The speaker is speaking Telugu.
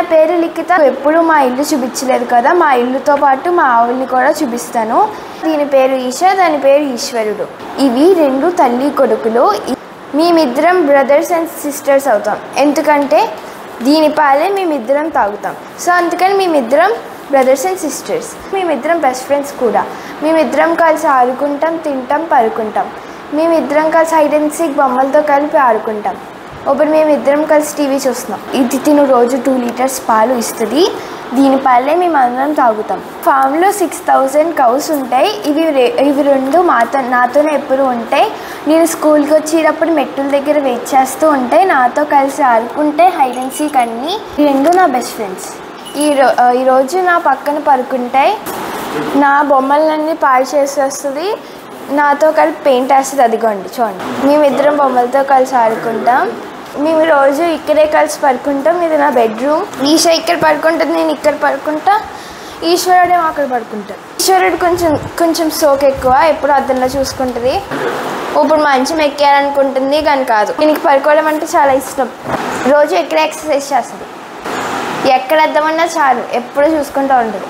నా పేరు లిఖిత. ఎప్పుడు మా ఇల్లు చూపించలేదు కదా, మా ఇల్లుతో పాటు మా ఆవుల్ని కూడా చూపిస్తాను. దీని పేరు ఈషా, దాని పేరు ఈశ్వరుడు. ఇవి 2 తల్లి కొడుకులు. మేమిద్దరం బ్రదర్స్ అండ్ సిస్టర్స్ అవుతాం, ఎందుకంటే దీని పాలే మేమిద్దరం తాగుతాం. సో అందుకని మేమిద్దరం బ్రదర్స్ అండ్ సిస్టర్స్. మేమిద్దరం బెస్ట్ ఫ్రెండ్స్ కూడా. మేమిద్దరం కలిసి ఆడుకుంటాం, తింటాం, పడుకుంటాం. మేమిద్దరం కలిసి హైడ్ అండ్ సీక్ బొమ్మలతో కలిపి ఆడుకుంటాం. ఇప్పుడు మేమిద్దరం కలిసి టీవీ చూస్తున్నాం. ఇది తిను రోజు 2 లీటర్స్ పాలు ఇస్తుంది. దీని పాలే మేము అందరం తాగుతాం. ఫామ్లో 6000 కౌస్ ఉంటాయి. ఇవి 2 నాతోనే ఎప్పుడు ఉంటాయి. నేను స్కూల్కి వచ్చేటప్పుడు మెట్టుల దగ్గర వెయిట్ చేస్తూ ఉంటాయి. నాతో కలిసి ఆడుకుంటే హైడ్ అండ్ సీక్ అన్నీ. ఈ 2 నా బెస్ట్ ఫ్రెండ్స్. ఈరోజు నా పక్కన పడుకుంటాయి. నా బొమ్మలన్నీ పాడు చేసేస్తుంది. నాతో కలిపి పెయింట్ వేస్తుంది. అదిగోండి చూడండి. మేమిద్దరం బొమ్మలతో కలిసి ఆడుకుంటాం. మేము రోజు ఇక్కడే కలిసి పడుకుంటాం. ఇది నా బెడ్రూమ్. ఈషా ఇక్కడ పడుకుంటుంది, నేను ఇక్కడ పడుకుంటా. ఈశ్వరుడేమో అక్కడ పడుకుంటాడు. ఈశ్వరుడు కొంచెం సోక్ ఎక్కువ, ఎప్పుడు అద్దంలో చూసుకుంటుంది. ఇప్పుడు మంచం ఎక్కాలనుకుంటుంది కానీ కాదు. దీనికి పడుకోవడం అంటే చాలా ఇష్టం. రోజు ఎక్కడ ఎక్సర్సైజ్ చేస్తుంది. ఎక్కడ అద్దమన్నా చాలు, ఎప్పుడు చూసుకుంటూ ఉంటుంది.